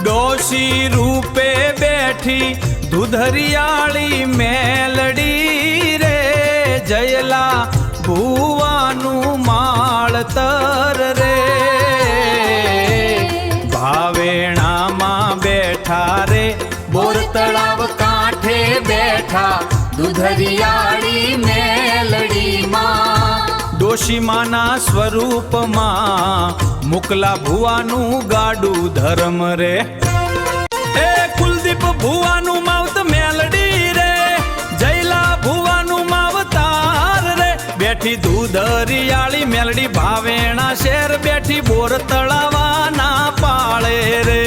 ડોશી રૂપે બેઠી દુધરિયાળી મેલડી રે જયલા ભુવાનું માળતર રે ભાવેણામાં બેઠા રે બોર તળાવ કાંઠે બેઠા દુધરિયાળી મેલડીમાં ડોશીમાના સ્વરૂપમાં મુકલા ભુવાનું ગાડું ધર્મ રે એ કુલદીપ ભુવાનું માવત મેલડી રે જયલા ભુવાનું માવતાર રે બેઠી દુધરિયાળી મેલડી ભાવેણા શેર બેઠી બોર તળાવાના પાળે રે